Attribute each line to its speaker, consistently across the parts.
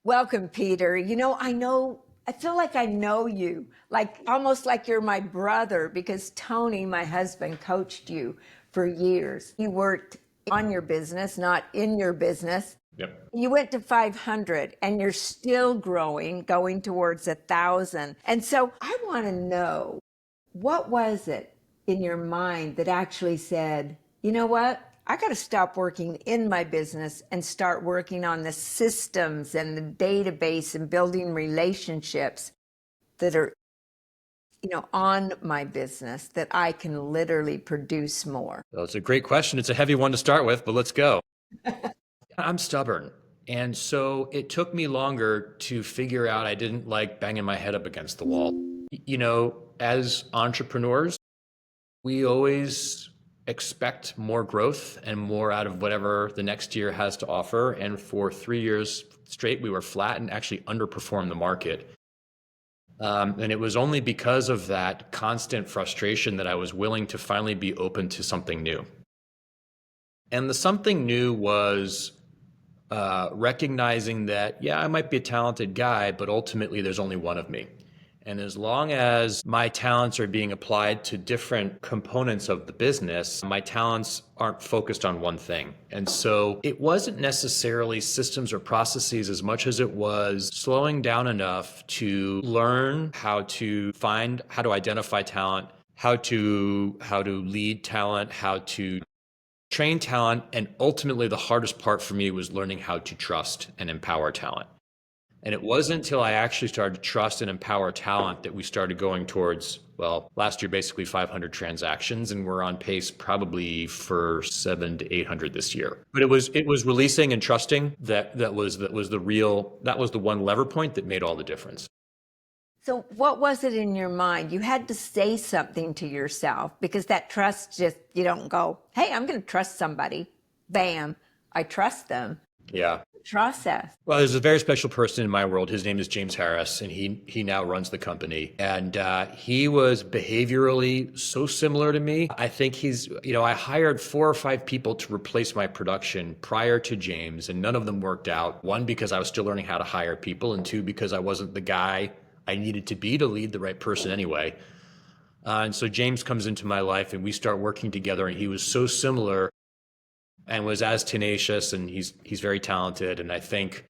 Speaker 1: Welcome, Peter. I feel like I know you, like almost like you're my brother because Tony, my husband, coached you for years. You worked on your business, not in your business.
Speaker 2: Yep.
Speaker 1: You went to 500 and you're still growing, going towards 1,000. And so I want to know, what was it in your mind that actually said, you know what? I got to stop working in my business and start working on the systems and the database and building relationships that are, on my business that I can literally produce more.
Speaker 2: Well, it's a great question. It's a heavy one to start with, but let's go. I'm stubborn. And so it took me longer to figure out I didn't like banging my head up against the wall. As entrepreneurs, we always expect more growth and more out of whatever the next year has to offer. And for 3 years straight, we were flat and actually underperformed the market. And it was only because of that constant frustration that I was willing to finally be open to something new. And the something new was recognizing that, yeah, I might be a talented guy, but ultimately there's only one of me. And as long as my talents are being applied to different components of the business, my talents aren't focused on one thing. And so it wasn't necessarily systems or processes as much as it was slowing down enough to learn how to identify talent, how to lead talent, how to train talent. And ultimately the hardest part for me was learning how to trust and empower talent. And it wasn't until I actually started to trust and empower talent that we started going towards, well, last year, basically 500 transactions, and we're on pace probably for 700 to 800 this year. But it was releasing and trusting that was the one lever point that made all the difference.
Speaker 1: So, what was it in your mind? You had to say something to yourself because that trust you don't go, hey, I'm going to trust somebody. Bam, I trust them.
Speaker 2: Yeah.
Speaker 1: Process.
Speaker 2: Well, there's a very special person in my world. His name is James Harris, and he now runs the company. And he was behaviorally so similar to me. I think I hired 4 or 5 people to replace my production prior to James, and none of them worked out. 1, because I was still learning how to hire people, and 2, because I wasn't the guy I needed to be to lead the right person anyway. And so James comes into my life, and we start working together, and he was so similar and was as tenacious, and he's very talented. And I think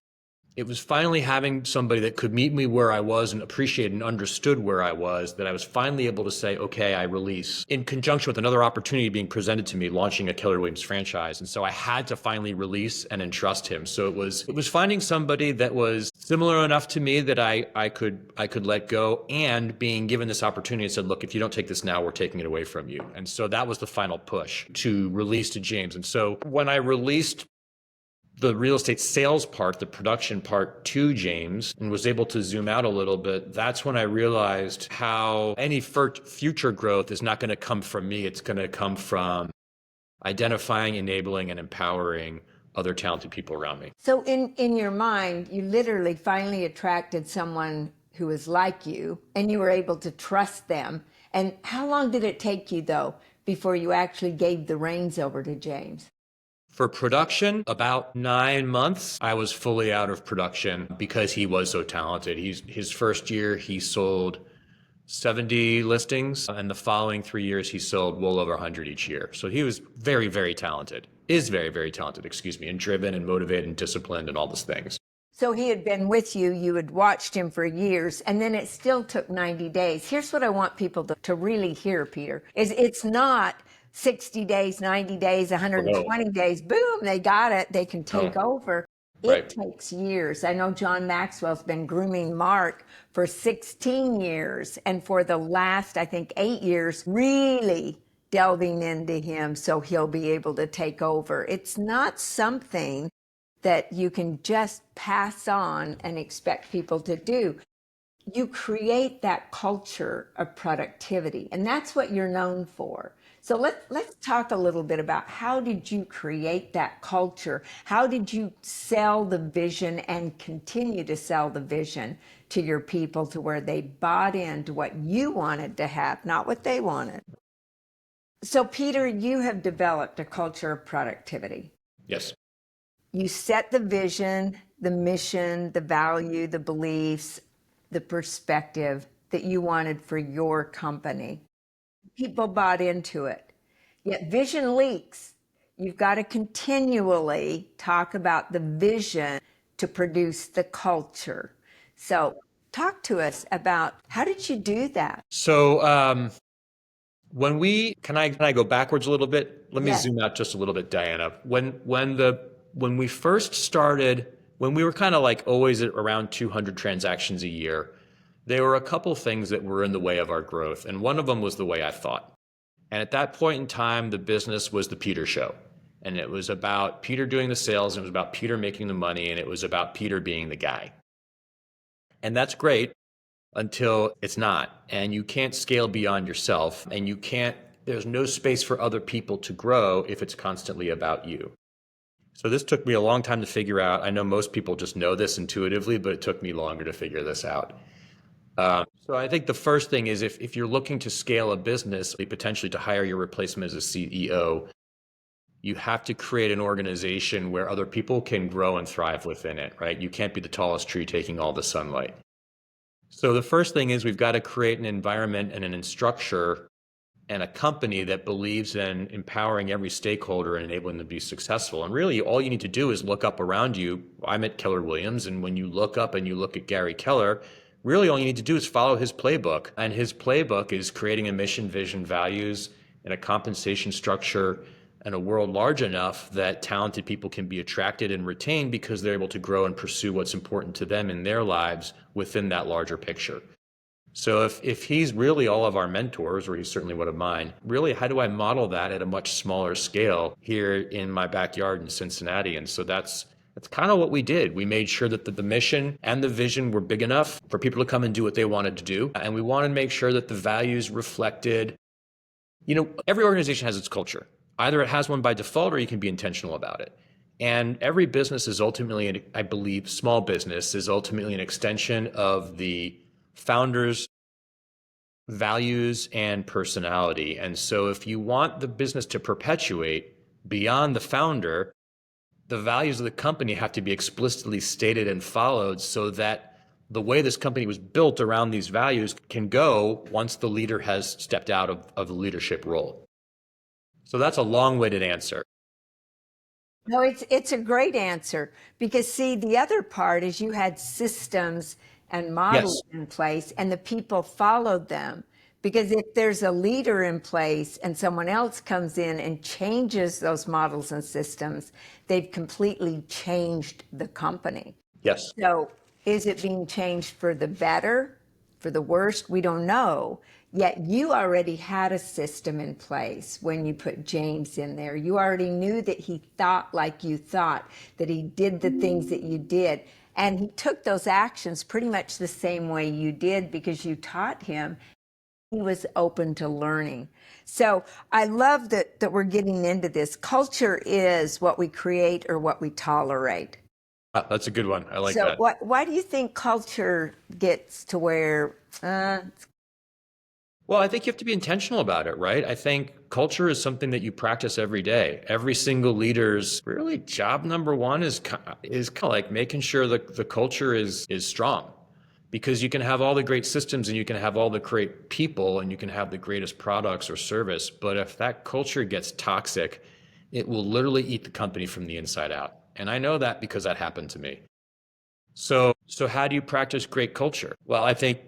Speaker 2: it was finally having somebody that could meet me where I was and appreciate and understood where I was, that I was finally able to say, okay, I release, in conjunction with another opportunity being presented to me, launching a Keller Williams franchise. And so I had to finally release and entrust him. So it was finding somebody that was similar enough to me that I could let go, and being given this opportunity and said, look, if you don't take this now, we're taking it away from you. And so that was the final push to release to James. And so when I released the real estate sales part, the production part, to James, and was able to zoom out a little bit, that's when I realized how any future growth is not going to come from me. It's going to come from identifying, enabling, and empowering other talented people around me.
Speaker 1: So in your mind, you literally finally attracted someone who is like you, and you were able to trust them. And how long did it take you, though, before you actually gave the reins over to James?
Speaker 2: For production, about 9 months, I was fully out of production because he was so talented. His first year, he sold 70 listings, and the following 3 years, he sold well over 100 each year. So he was very, very talented, very, very talented, and driven and motivated and disciplined and all those things.
Speaker 1: So he had been with you, you had watched him for years, and then it still took 90 days. Here's what I want people to really hear, Peter, is it's not 60 days, 90 days, 120 days, boom, they got it, they can take over. It takes years. I know John Maxwell's been grooming Mark for 16 years, and for the last, I think, 8 years, really delving into him so he'll be able to take over. It's not something that you can just pass on and expect people to do. You create that culture of productivity, and that's what you're known for. So let's talk a little bit about, how did you create that culture? How did you sell the vision and continue to sell the vision to your people to where they bought into what you wanted to have, not what they wanted? So Peter, you have developed a culture of productivity.
Speaker 2: Yes.
Speaker 1: You set the vision, the mission, the value, the beliefs, the perspective that you wanted for your company. People bought into it. Yet vision leaks. You've got to continually talk about the vision to produce the culture. So talk to us about how did you do that?
Speaker 2: So can I go backwards a little bit? Let me
Speaker 1: Yes.
Speaker 2: zoom out just a little bit, Diana. When we first started, when we were kind of like always at around 200 transactions a year, there were a couple things that were in the way of our growth, and one of them was the way I thought. And at that point in time, the business was the Peter show. And it was about Peter doing the sales, and it was about Peter making the money, and it was about Peter being the guy. And that's great until it's not. And you can't scale beyond yourself, and there's no space for other people to grow if it's constantly about you. So this took me a long time to figure out. I know most people just know this intuitively, but it took me longer to figure this out. So I think the first thing is if you're looking to scale a business, potentially to hire your replacement as a CEO, you have to create an organization where other people can grow and thrive within it, right? You can't be the tallest tree taking all the sunlight. So the first thing is we've got to create an environment and an structure and a company that believes in empowering every stakeholder and enabling them to be successful. And really, all you need to do is look up around you. I'm at Keller Williams, and when you look up and you look at Gary Keller, really all you need to do is follow his playbook. And his playbook is creating a mission, vision, values, and a compensation structure and a world large enough that talented people can be attracted and retained because they're able to grow and pursue what's important to them in their lives within that larger picture. So if he's really all of our mentors, or he's certainly one of mine, really, how do I model that at a much smaller scale here in my backyard in Cincinnati? And so that's kind of what we did. We made sure that the mission and the vision were big enough for people to come and do what they wanted to do. And we wanted to make sure that the values reflected, every organization has its culture. Either it has one by default or you can be intentional about it. And every business is ultimately, I believe, small business is ultimately an extension of the founder's values and personality. And so if you want the business to perpetuate beyond the founder, the values of the company have to be explicitly stated and followed so that the way this company was built around these values can go once the leader has stepped out of the leadership role. So that's a long-winded answer.
Speaker 1: No, it's a great answer because see, the other part is you had systems and models in place and the people followed them. Because if there's a leader in place and someone else comes in and changes those models and systems, they've completely changed the company.
Speaker 2: Yes.
Speaker 1: So is it being changed for the better, for the worst? We don't know. Yet you already had a system in place when you put James in there. You already knew that he thought like you thought, that he did the things that you did. And he took those actions pretty much the same way you did because you taught him. He was open to learning. So I love that we're getting into this. Culture is what we create or what we tolerate.
Speaker 2: That's a good one. I like that.
Speaker 1: So why do you think culture gets to where
Speaker 2: Well, I think you have to be intentional about it, right? I think culture is something that you practice every day. Every single leader's really job number one is kind of like making sure that the culture is strong. Because you can have all the great systems and you can have all the great people and you can have the greatest products or service, but if that culture gets toxic, it will literally eat the company from the inside out. And I know that because that happened to me. So how do you practice great culture? Well, I think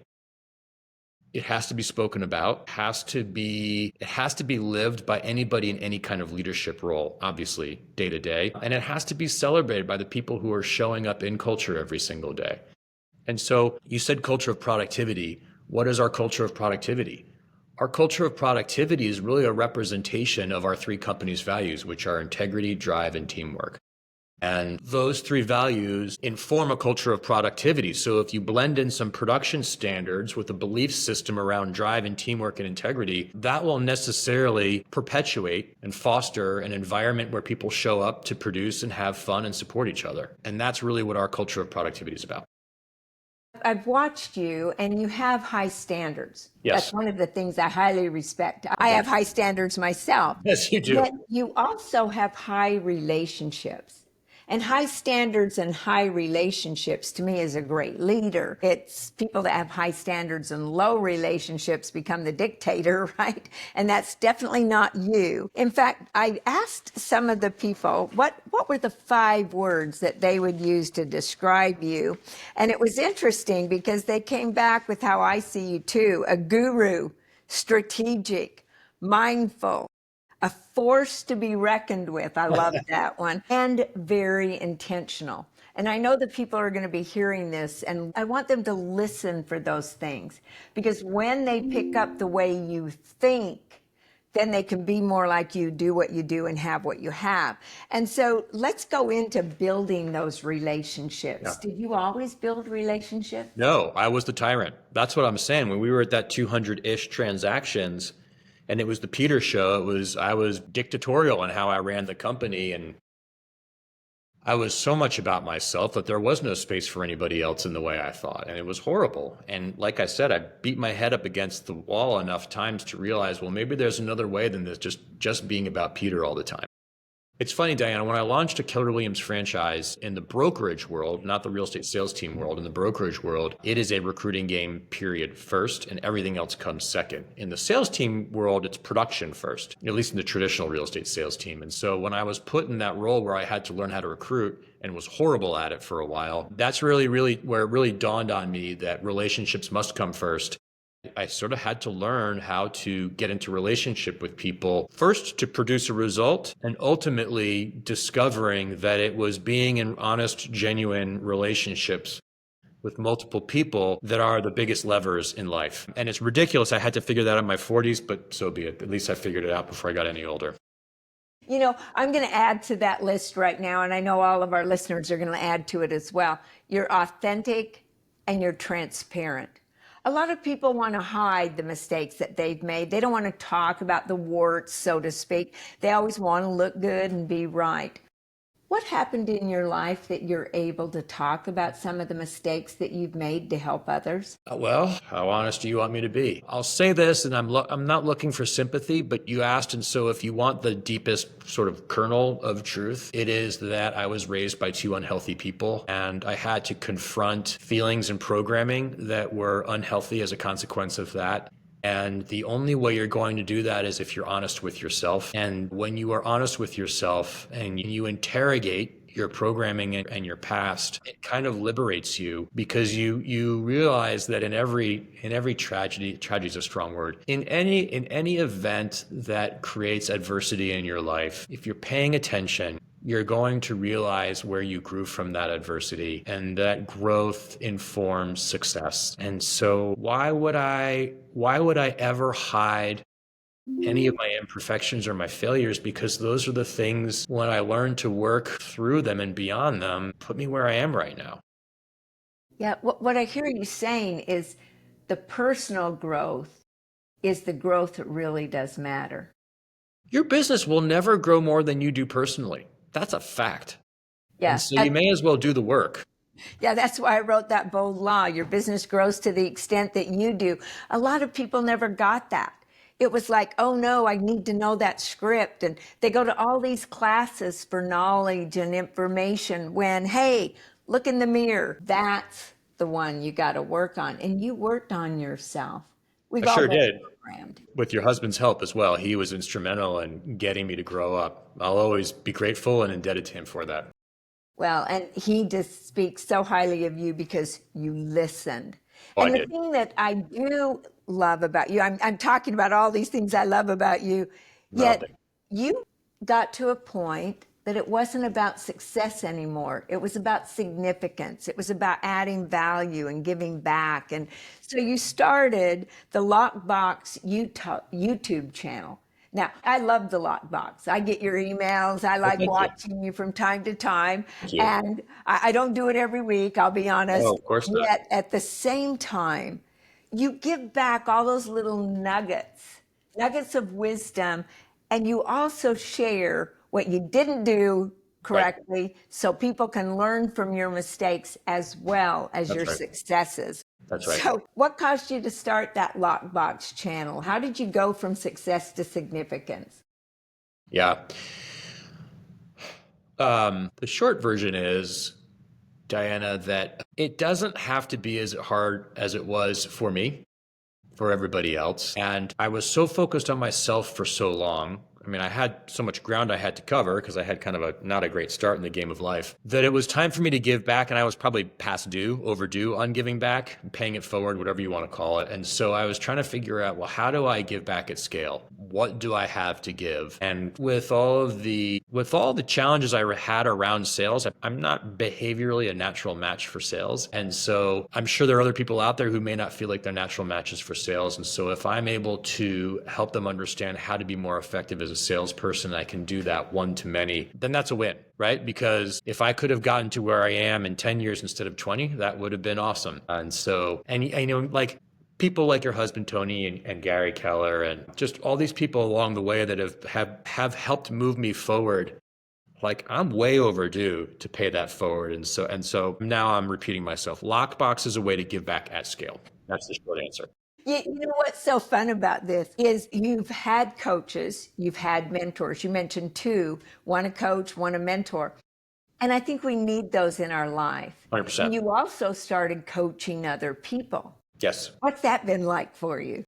Speaker 2: it has to be spoken about, it has to be lived by anybody in any kind of leadership role, obviously, day to day. And it has to be celebrated by the people who are showing up in culture every single day. And so you said culture of productivity. What is our culture of productivity? Our culture of productivity is really a representation of our three companies' values, which are integrity, drive, and teamwork. And those three values inform a culture of productivity. So if you blend in some production standards with a belief system around drive and teamwork and integrity, that will necessarily perpetuate and foster an environment where people show up to produce and have fun and support each other. And that's really what our culture of productivity is about.
Speaker 1: I've watched you and you have high standards.
Speaker 2: Yes.
Speaker 1: That's one of the things I highly respect. I have high standards myself.
Speaker 2: Yes, you do.
Speaker 1: Yet you also have high relationships. And high standards and high relationships to me is a great leader. It's people that have high standards and low relationships become the dictator, right? And that's definitely not you. In fact, I asked some of the people what were the 5 words that they would use to describe you. And it was interesting because they came back with how I see you too: a guru, strategic, mindful, a force to be reckoned with. I love that one. And very intentional. And I know that people are going to be hearing this, and I want them to listen for those things, because when they pick up the way you think, then they can be more like you, do what you do, and have what you have. And so let's go into building those relationships.
Speaker 2: Yeah.
Speaker 1: Did you always build relationships?
Speaker 2: No, I was the tyrant. That's what I'm saying. When we were at that 200-ish transactions, and it was the Peter show, I was dictatorial in how I ran the company, and I was so much about myself that there was no space for anybody else in the way I thought, and it was horrible. And like I said, I beat my head up against the wall enough times to realize, well, maybe there's another way than this, just being about Peter all the time. It's funny, Dianna, when I launched a Keller Williams franchise in the brokerage world, not the real estate sales team world, in the brokerage world, it is a recruiting game, period, first, and everything else comes second. In the sales team world, it's production first, at least in the traditional real estate sales team. And so when I was put in that role where I had to learn how to recruit and was horrible at it for a while, that's really where it really dawned on me that relationships must come first. I sort of had to learn how to get into relationship with people, first to produce a result, and ultimately discovering that it was being in honest, genuine relationships with multiple people that are the biggest levers in life. And it's ridiculous. I had to figure that out in my 40s, but so be it. At least I figured it out before I got any older.
Speaker 1: You know, I'm going to add to that list right now, and I know all of our listeners are going to add to it as well. You're authentic and you're transparent. A lot of people want to hide the mistakes that they've made. They don't want to talk about the warts, so to speak. They always want to look good and be right. What happened in your life that you're able to talk about some of the mistakes that you've made to help others?
Speaker 2: Well, how honest do you want me to be? I'll say this, and I'm not looking for sympathy, but you asked, and so if you want the deepest sort of kernel of truth, it is that I was raised by 2 unhealthy people, and I had to confront feelings and programming that were unhealthy as a consequence of that. And the only way you're going to do that is if you're honest with yourself. And when you are honest with yourself and you interrogate your programming and your past, it kind of liberates you, because you realize that in every tragedy is a strong word, in any event that creates adversity in your life, if you're paying attention, you're going to realize where you grew from that adversity, and that growth informs success. And so why would I ever hide any of my imperfections or my failures? Because those are the things, when I learned to work through them and beyond them, put me where I am right now.
Speaker 1: Yeah, what I hear you saying is the personal growth is the growth that really does matter.
Speaker 2: Your business will never grow more than you do personally. That's a fact.
Speaker 1: Yeah.
Speaker 2: And so you may as well do the work.
Speaker 1: Yeah, that's why I wrote that bold law. Your business grows to the extent that you do. A lot of people never got that. It was like, oh no, I need to know that script. And they go to all these classes for knowledge and information when, hey, look in the mirror. That's the one you got to work on. And you worked on yourself. We've
Speaker 2: I
Speaker 1: all
Speaker 2: sure
Speaker 1: been
Speaker 2: did.
Speaker 1: programmed.
Speaker 2: With your husband's help as well. He was instrumental in getting me to grow up. I'll always be grateful and indebted to him for that.
Speaker 1: Well, and he just speaks so highly of you because you listened.
Speaker 2: Oh, I
Speaker 1: And the
Speaker 2: did.
Speaker 1: thing that I do love about you, I'm talking about all these things I love about you,
Speaker 2: Well,
Speaker 1: yet you got to a point that it wasn't about success anymore. It was about significance. It was about adding value and giving back. And so you started the Lockbox YouTube channel. Now, I love the Lockbox. I get your emails. I
Speaker 2: well,
Speaker 1: like
Speaker 2: thank you.
Speaker 1: watching you from time to time.
Speaker 2: Thank you.
Speaker 1: And I don't do it every week, I'll be
Speaker 2: Oh,
Speaker 1: honest.
Speaker 2: of course not.
Speaker 1: Yet at the same time, you give back all those little nuggets of wisdom, and you also share what you didn't do correctly so people can learn from your mistakes as well as
Speaker 2: That's
Speaker 1: your
Speaker 2: right.
Speaker 1: successes.
Speaker 2: That's right.
Speaker 1: So what caused you to start that Lockbox channel? How did you go from success to significance?
Speaker 2: Yeah. The short version is, Dianna, that it doesn't have to be as hard as it was for me, for everybody else. And I was so focused on myself for so long. I mean, I had so much ground I had to cover because I had kind of not a great start in the game of life, that it was time for me to give back. And I was probably past due, overdue on giving back, paying it forward, whatever you want to call it. And so I was trying to figure out, well, how do I give back at scale? What do I have to give? And with all the challenges I had around sales, I'm not behaviorally a natural match for sales. And so I'm sure there are other people out there who may not feel like they're natural matches for sales. And so if I'm able to help them understand how to be more effective as a salesperson, I can do that one to many, then that's a win, right? Because if I could have gotten to where I am in 10 years instead of 20, that would have been awesome. And so, and you know, like people like your husband, Tony, and Gary Keller, and just all these people along the way that have helped move me forward. Like, I'm way overdue to pay that forward. And so now I'm repeating myself. Lockbox is a way to give back at scale. That's the short answer.
Speaker 1: You know what's so fun about this is you've had coaches, you've had mentors. You mentioned two, one a coach, one a mentor. And I think we need those in our life.
Speaker 2: 100%.
Speaker 1: And you also started coaching other people.
Speaker 2: Yes.
Speaker 1: What's that been like for you?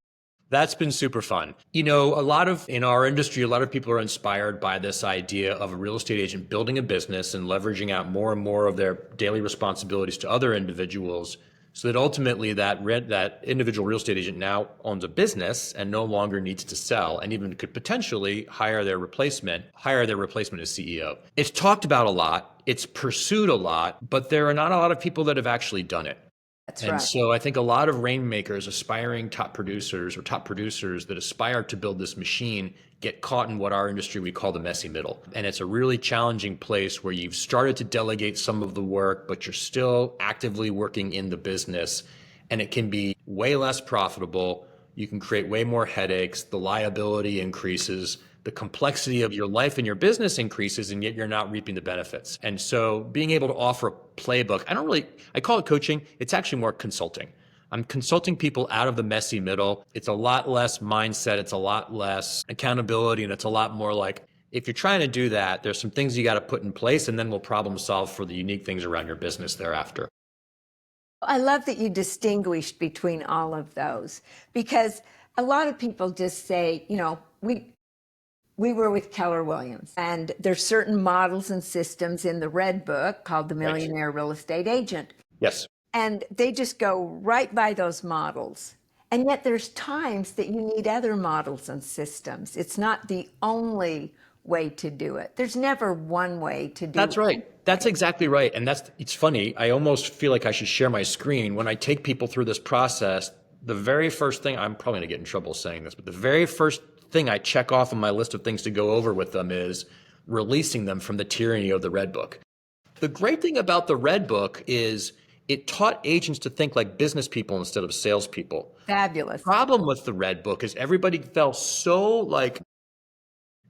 Speaker 2: That's been super fun. You know, in our industry, a lot of people are inspired by this idea of a real estate agent building a business and leveraging out more and more of their daily responsibilities to other individuals, so that ultimately that individual real estate agent now owns a business and no longer needs to sell, and even could potentially hire their replacement as CEO. It's talked about a lot, it's pursued a lot, but there are not a lot of people that have actually done it.
Speaker 1: That's
Speaker 2: And
Speaker 1: right.
Speaker 2: so I think a lot of rainmakers, aspiring top producers that aspire to build this machine get caught in what our industry we call the messy middle. And it's a really challenging place where you've started to delegate some of the work, but you're still actively working in the business. And it can be way less profitable. You can create way more headaches. The liability increases. The complexity of your life and your business increases, and yet you're not reaping the benefits. And so being able to offer a playbook, I call it coaching. It's actually more consulting. I'm consulting people out of the messy middle. It's a lot less mindset. It's a lot less accountability. And it's a lot more like, if you're trying to do that, there's some things you got to put in place, and then we'll problem solve for the unique things around your business thereafter.
Speaker 1: I love that you distinguished between all of those, because a lot of people just say, you know, we were with Keller Williams, and there's certain models and systems in the Red Book called the Millionaire Real Estate Agent.
Speaker 2: Yes.
Speaker 1: And they just go right by those models. And yet there's times that you need other models and systems. It's not the only way to do it. There's never one way to do it.
Speaker 2: That's right. That's exactly right. And it's funny. I almost feel like I should share my screen. When I take people through this process, the very first thing, I'm probably going to get in trouble saying this, but the very first thing I check off on my list of things to go over with them is releasing them from the tyranny of the Red Book. The great thing about the Red Book is it taught agents to think like business people instead of salespeople.
Speaker 1: Fabulous.
Speaker 2: The problem with the Red Book is everybody felt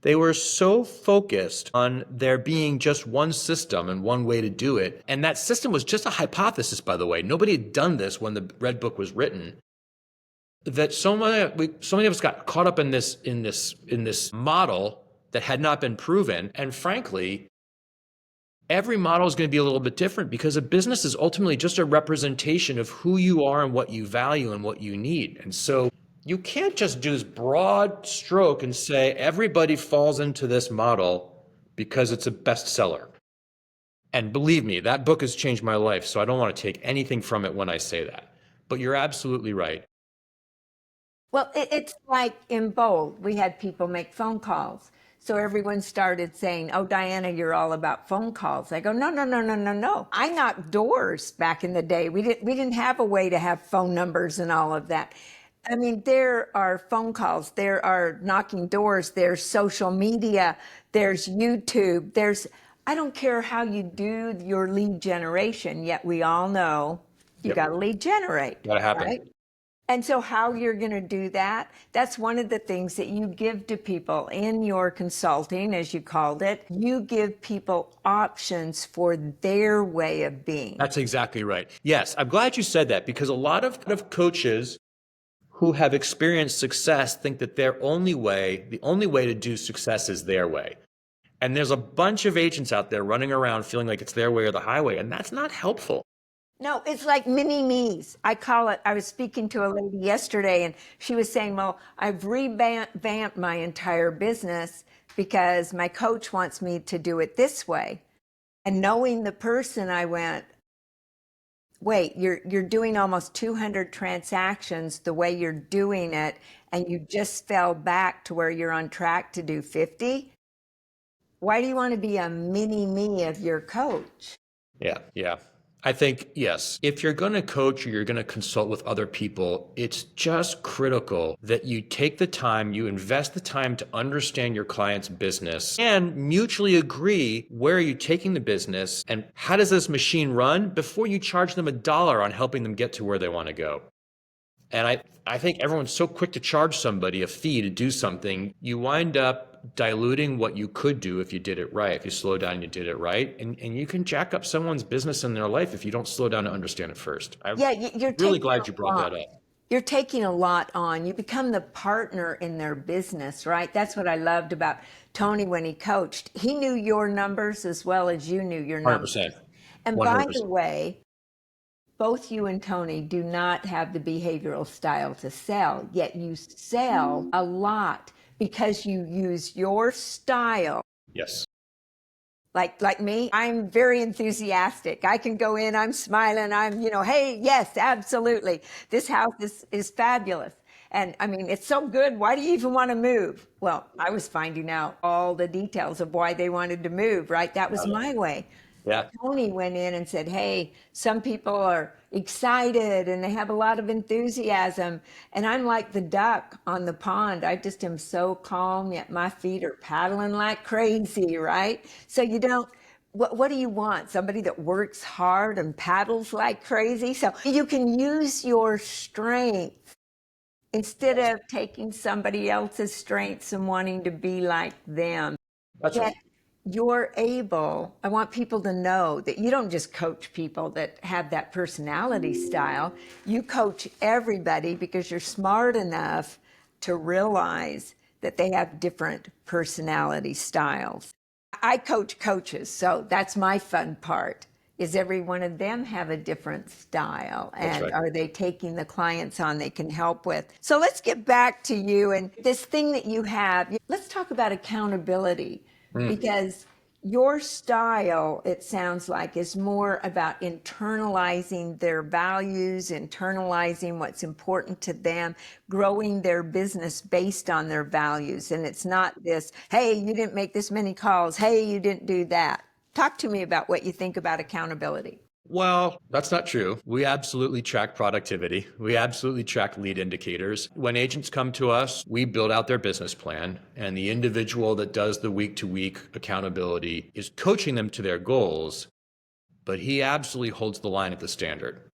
Speaker 2: they were so focused on there being just one system and one way to do it. And that system was just a hypothesis, by the way. Nobody had done this when the Red Book was written. That so many of us got caught up in this model that had not been proven. And frankly, every model is going to be a little bit different, because a business is ultimately just a representation of who you are and what you value and what you need. And so you can't just do this broad stroke and say everybody falls into this model because it's a bestseller. And believe me, that book has changed my life, so I don't want to take anything from it when I say that. But you're absolutely right.
Speaker 1: Well, it's like in Bold, we had people make phone calls. So everyone started saying, oh, Dianna, you're all about phone calls. I go, no. I knocked doors back in the day. We didn't have a way to have phone numbers and all of that. I mean, there are phone calls, there are knocking doors, there's social media, there's YouTube, I don't care how you do your lead generation, yet we all know you got to lead generate.
Speaker 2: Gotta happen.
Speaker 1: Right? And so how you're going to do that, that's one of the things that you give to people in your consulting, as you called it. You give people options for their way of being.
Speaker 2: That's exactly right. Yes, I'm glad you said that, because a lot of coaches who have experienced success think that the only way to do success is their way. And there's a bunch of agents out there running around feeling like it's their way or the highway, and that's not helpful.
Speaker 1: No, it's like mini me's. I call it. I was speaking to a lady yesterday and she was saying, well, I've revamped my entire business because my coach wants me to do it this way. And knowing the person, I went, wait, you're doing almost 200 transactions the way you're doing it, and you just fell back to where you're on track to do 50? Why do you want to be a mini me of your coach?
Speaker 2: Yeah, yeah. I think, yes, if you're going to coach or you're going to consult with other people, it's just critical that you take the time, you invest the time to understand your client's business and mutually agree where are you taking the business and how does this machine run before you charge them $1 on helping them get to where they want to go. And I think everyone's so quick to charge somebody a fee to do something, you wind up diluting what you could do if you did it right, if you slow down and you did it right. And you can jack up someone's business in their life if you don't slow down to understand it first.
Speaker 1: Yeah, you're
Speaker 2: really glad you brought that up.
Speaker 1: You're taking a lot on. You become the partner in their business, right? That's what I loved about Tony when he coached. He knew your numbers as well as you knew your numbers.
Speaker 2: 100%.
Speaker 1: And
Speaker 2: 100%.
Speaker 1: by the way, both you and Tony do not have the behavioral style to sell, yet you sell a lot because you use your style.
Speaker 2: Yes.
Speaker 1: Like me, I'm very enthusiastic. I can go in, I'm smiling, I'm, hey, yes, absolutely. This house is fabulous. And I mean, it's so good. Why do you even want to move? Well, I was finding out all the details of why they wanted to move, right? That was my way.
Speaker 2: Yeah.
Speaker 1: Tony went in and said, hey, some people are excited and they have a lot of enthusiasm. And I'm like the duck on the pond. I just am so calm, yet my feet are paddling like crazy, right? So you don't, what do you want? Somebody that works hard and paddles like crazy? So you can use your strength instead of taking somebody else's strengths and wanting to be like them.
Speaker 2: That's right.
Speaker 1: You're able, I want people to know that you don't just coach people that have that personality style. You coach everybody because you're smart enough to realize that they have different personality styles. I coach coaches, so that's my fun part. Is every one of them have a different style? And
Speaker 2: right.
Speaker 1: Are they taking the clients on they can help with? So let's get back to you and this thing that you have. Let's talk about accountability. Because your style, it sounds like, is more about internalizing their values, internalizing what's important to them, growing their business based on their values. And it's not this, hey, you didn't make this many calls. Hey, you didn't do that. Talk to me about what you think about accountability.
Speaker 2: Well, that's not true. We absolutely track productivity. We absolutely track lead indicators. When agents come to us, we build out their business plan, and the individual that does the week-to-week accountability is coaching them to their goals, but he absolutely holds the line at the standard.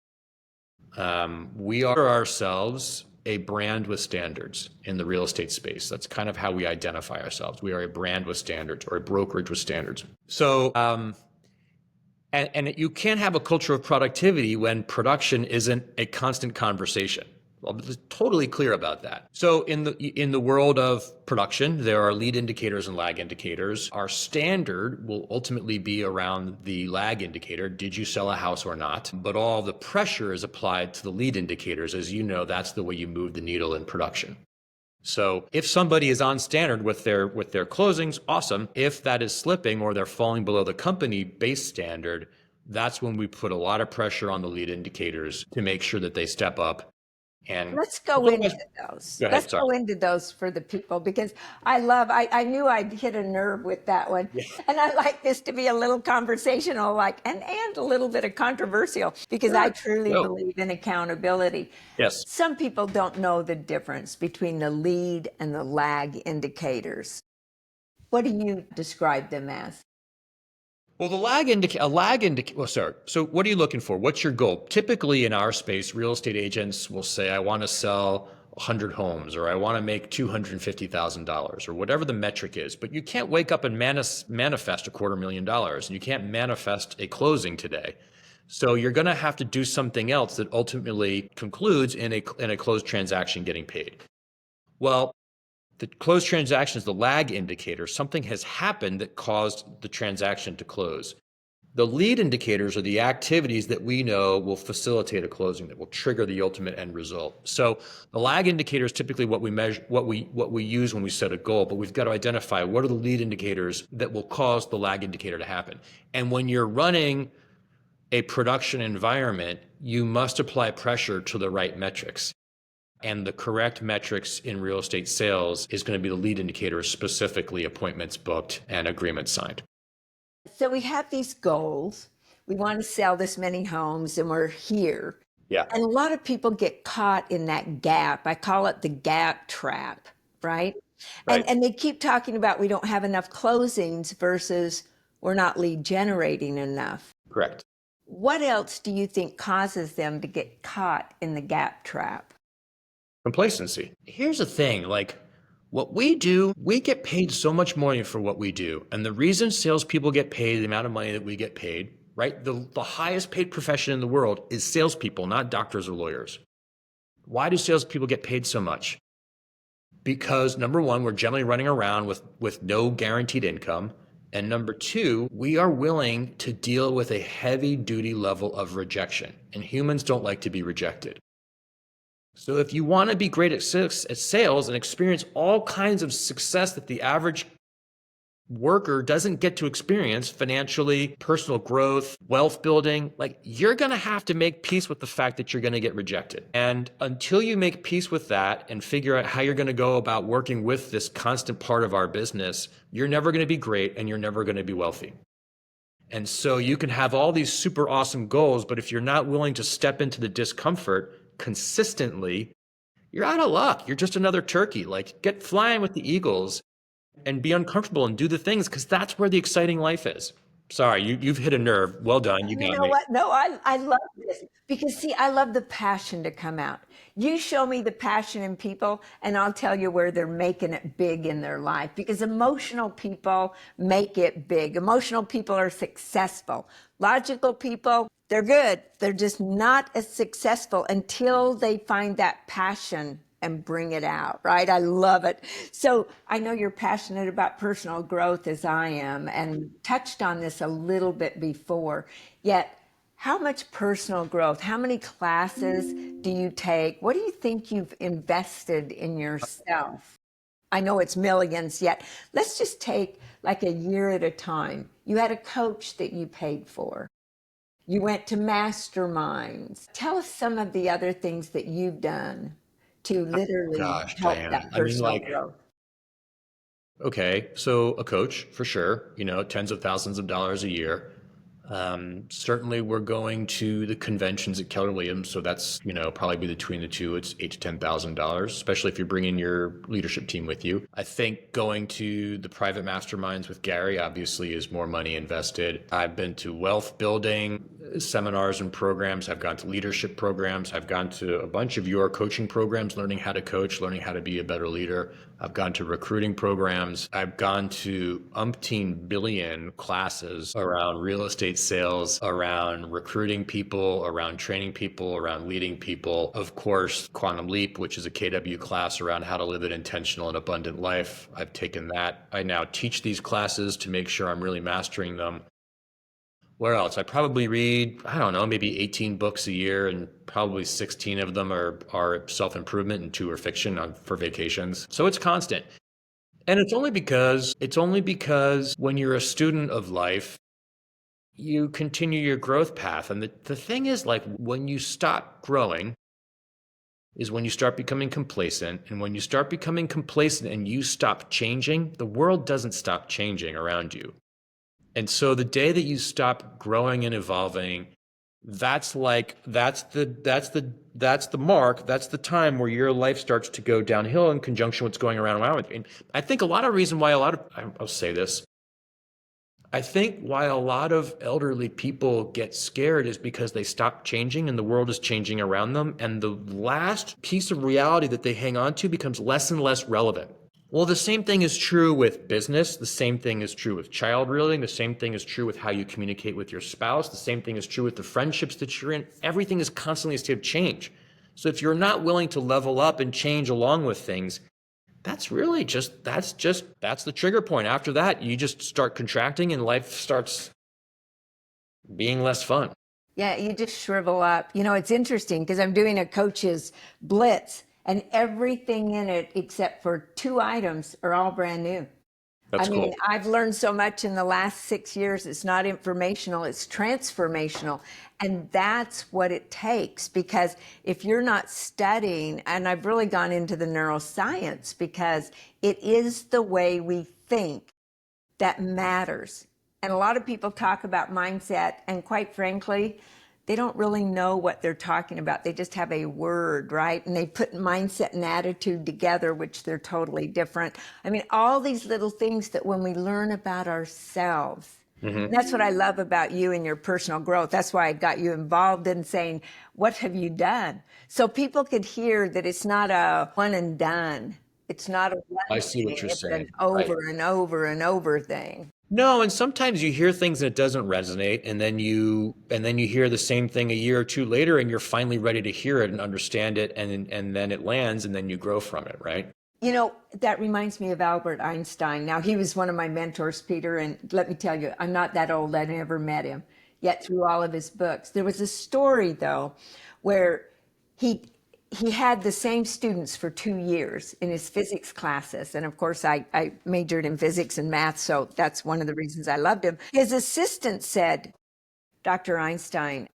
Speaker 2: We are ourselves a brand with standards in the real estate space. That's kind of how we identify ourselves. We are a brand with standards or a brokerage with standards. So, And you can't have a culture of productivity when production isn't a constant conversation. Well, I'm totally clear about that. So in the world of production, there are lead indicators and lag indicators. Our standard will ultimately be around the lag indicator. Did you sell a house or not? But all the pressure is applied to the lead indicators. As you know, that's the way you move the needle in production. So if somebody is on standard with their closings, awesome. If that is slipping or they're falling below the company base standard, that's when we put a lot of pressure on the lead indicators to make sure that they step up. And
Speaker 1: let's go into those.
Speaker 2: Go ahead,
Speaker 1: let's go into those for the people because I knew I'd hit a nerve with that one. Yeah. And I like this to be a little conversational, and a little bit of controversial because I truly believe in accountability.
Speaker 2: Yes.
Speaker 1: Some people don't know the difference between the lead and the lag indicators. What do you describe them as?
Speaker 2: Well, the lag indicator, well, sorry. So what are you looking for? What's your goal? Typically in our space, real estate agents will say, I want to sell 100 homes, or I want to make $250,000, or whatever the metric is. But you can't wake up and manifest $250,000, and you can't manifest a closing today. So you're going to have to do something else that ultimately concludes in a closed transaction getting paid. Well, The closed transaction is the lag indicator. Something has happened that caused the transaction to close. The lead indicators are the activities that we know will facilitate a closing, that will trigger the ultimate end result. So the lag indicator is typically what we measure, what we use when we set a goal, but we've got to identify what are the lead indicators that will cause the lag indicator to happen. And when you're running a production environment, you must apply pressure to the right metrics. And the correct metrics in real estate sales is going to be the lead indicator, specifically appointments booked and agreements signed.
Speaker 1: So we have these goals. We want to sell this many homes and we're here.
Speaker 2: Yeah.
Speaker 1: And a lot of people get caught in that gap. I call it the gap trap, right?
Speaker 2: Right.
Speaker 1: And they keep talking about we don't have enough closings versus we're not lead generating enough.
Speaker 2: Correct.
Speaker 1: What else do you think causes them to get caught in the gap trap?
Speaker 2: Complacency. Here's the thing, like what we do, we get paid so much money for what we do. And the reason salespeople get paid the amount of money that we get paid, right? The highest paid profession in the world is salespeople, not doctors or lawyers. Why do salespeople get paid so much? Because number one, we're generally running around with no guaranteed income. And number two, we are willing to deal with a heavy duty level of rejection. And humans don't like to be rejected. So if you want to be great at sales and experience all kinds of success that the average worker doesn't get to experience, financially, personal growth, wealth building, like you're going to have to make peace with the fact that you're going to get rejected. And until you make peace with that and figure out how you're going to go about working with this constant part of our business, you're never going to be great and you're never going to be wealthy. And so you can have all these super awesome goals, but if you're not willing to step into the discomfort consistently, you're out of luck. You're just another turkey. Like get flying with the eagles and be uncomfortable and do the things, because that's where the exciting life is. Sorry, you've hit a nerve. Well done. You got
Speaker 1: You know
Speaker 2: me.
Speaker 1: what? No, I love this because see, I love the passion to come out. You show me the passion in people and I'll tell you where they're making it big in their life, because emotional people make it big. Emotional people are successful. Logical people, they're good. They're just not as successful until they find that passion and bring it out, right? I love it. So I know you're passionate about personal growth as I am, and touched on this a little bit before. Yet, how much personal growth, how many classes do you take? What do you think you've invested in yourself? I know it's millions yet. Let's just take like a year at a time. You had a coach that you paid for. You went to masterminds. Tell us some of the other things that you've done to literally help
Speaker 2: Dianna.
Speaker 1: that personal growth.
Speaker 2: Okay, so a coach for sure, tens of thousands of dollars a year. Certainly we're going to the conventions at Keller Williams, so that's, probably be between the two, it's $8,000 to $10,000, especially if you're bringing your leadership team with you. I think going to the private masterminds with Gary obviously is more money invested. I've been to wealth building seminars and programs. I've gone to leadership programs. I've gone to a bunch of your coaching programs, learning how to coach, learning how to be a better leader. I've gone to recruiting programs. I've gone to umpteen billion classes around real estate sales, around recruiting people, around training people, around leading people. Of course, Quantum Leap, which is a KW class around how to live an intentional and abundant life. I've taken that. I now teach these classes to make sure I'm really mastering them. Where else? I probably read, I don't know, maybe 18 books a year, and probably 16 of them are self-improvement and 2 are fiction for vacations. So it's constant. And it's only because when you're a student of life, you continue your growth path. And the thing is, like, when you stop growing is when you start becoming complacent. And when you start becoming complacent and you stop changing, the world doesn't stop changing around you. And so the day that you stop growing and evolving, that's the mark, that's the time where your life starts to go downhill in conjunction with what's going around with you. And I think a lot of reason why I'll say this, I think why a lot of elderly people get scared is because they stop changing and the world is changing around them. And the last piece of reality that they hang on to becomes less and less relevant. Well, the same thing is true with business. The same thing is true with child rearing. The same thing is true with how you communicate with your spouse. The same thing is true with the friendships that you're in. Everything is constantly a state of change. So if you're not willing to level up and change along with things, that's really that's the trigger point. After that, you just start contracting and life starts being less fun.
Speaker 1: Yeah, you just shrivel up. You know, it's interesting because I'm doing a coach's blitz and everything in it except for 2 items are all brand new. I
Speaker 2: That's
Speaker 1: mean,
Speaker 2: cool.
Speaker 1: I've learned so much in the last 6 years. It's not informational, it's transformational. And that's what it takes because if you're not studying, and I've really gone into the neuroscience because it is the way we think that matters. And a lot of people talk about mindset, and quite frankly, they don't really know what they're talking about. They just have a word, right? And they put mindset and attitude together, which they're totally different. I mean, all these little things that when we learn about ourselves, and that's what I love about you and your personal growth. That's why I got you involved in saying, what have you done? So people could hear that it's not a one and done. It's not a
Speaker 2: I
Speaker 1: one
Speaker 2: see what
Speaker 1: thing.
Speaker 2: you're
Speaker 1: It's an
Speaker 2: saying. Right.
Speaker 1: over and over and over thing.
Speaker 2: No, and sometimes you hear things and it doesn't resonate, and then you hear the same thing a year or two later, and you're finally ready to hear it and understand it, and then it lands, and then you grow from it, right?
Speaker 1: You know, that reminds me of Albert Einstein. Now, he was one of my mentors, Peter, and let me tell you, I'm not that old. I never met him, yet through all of his books. There was a story, though, where he he had the same students for 2 years in his physics classes. And of course, I majored in physics and math, so that's one of the reasons I loved him. His assistant said, Dr. Einstein,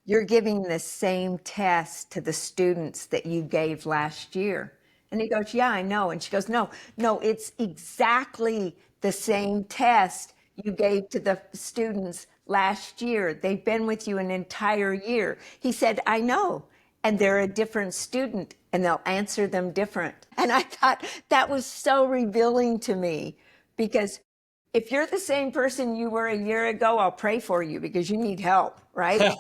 Speaker 1: you're giving the same test to the students that you gave last year. And he goes, yeah, I know. And she goes, no, it's exactly the same test you gave to the students last year. They've been with you an entire year. He said, I know. And they're a different student and they'll answer them different. And I thought that was so revealing to me because if you're the same person you were a year ago, I'll pray for you because you need help, right?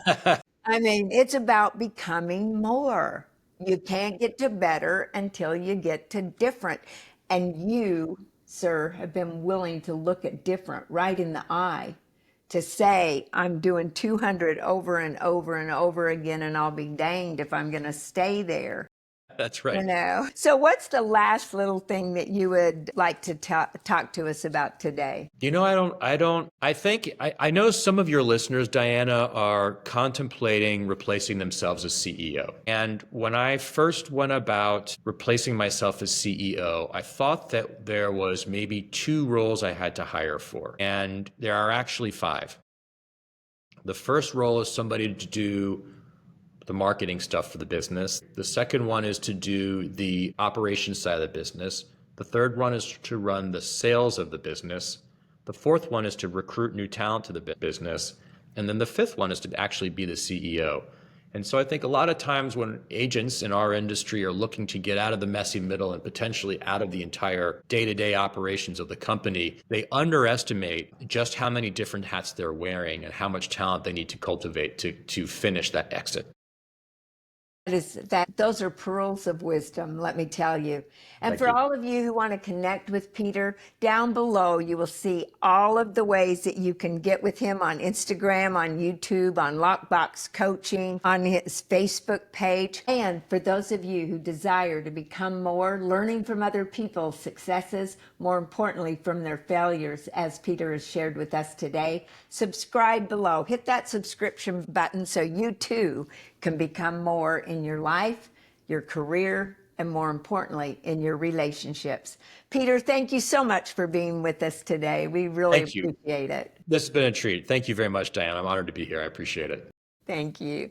Speaker 1: I mean, it's about becoming more. You can't get to better until you get to different. And you, sir, have been willing to look at different right in the eye to say, I'm doing 200 over and over and over again, and I'll be danged if I'm going to stay there.
Speaker 2: That's
Speaker 1: You
Speaker 2: right.
Speaker 1: know, so what's the last little thing that you would like to talk to us about today?
Speaker 2: I know some of your listeners, Diana, are contemplating replacing themselves as CEO. And when I first went about replacing myself as CEO, I thought that there was maybe 2 roles I had to hire for. And there are actually 5. The first role is somebody to do the marketing stuff for the business. The second one is to do the operations side of the business. The third one is to run the sales of the business. The fourth one is to recruit new talent to the business. And then the fifth one is to actually be the CEO. And so I think a lot of times when agents in our industry are looking to get out of the messy middle and potentially out of the entire day-to-day operations of the company, they underestimate just how many different hats they're wearing and how much talent they need to cultivate to finish that exit.
Speaker 1: Those are pearls of wisdom, let me tell you. And
Speaker 2: Thank
Speaker 1: for
Speaker 2: you.
Speaker 1: all of you who want to connect with Peter, down below you will see all of the ways that you can get with him on Instagram, on YouTube, on Lockbox Coaching, on his Facebook page. And for those of you who desire to become more, learning from other people's successes, more importantly from their failures, as Peter has shared with us today, subscribe below. Hit that subscription button so you too can become more in your life, your career, and more importantly, in your relationships. Peter, thank you so much for being with us today. We really
Speaker 2: Thank you.
Speaker 1: appreciate it.
Speaker 2: This has been a treat. Thank you very much, Diane. I'm honored to be here. I appreciate it.
Speaker 1: Thank you.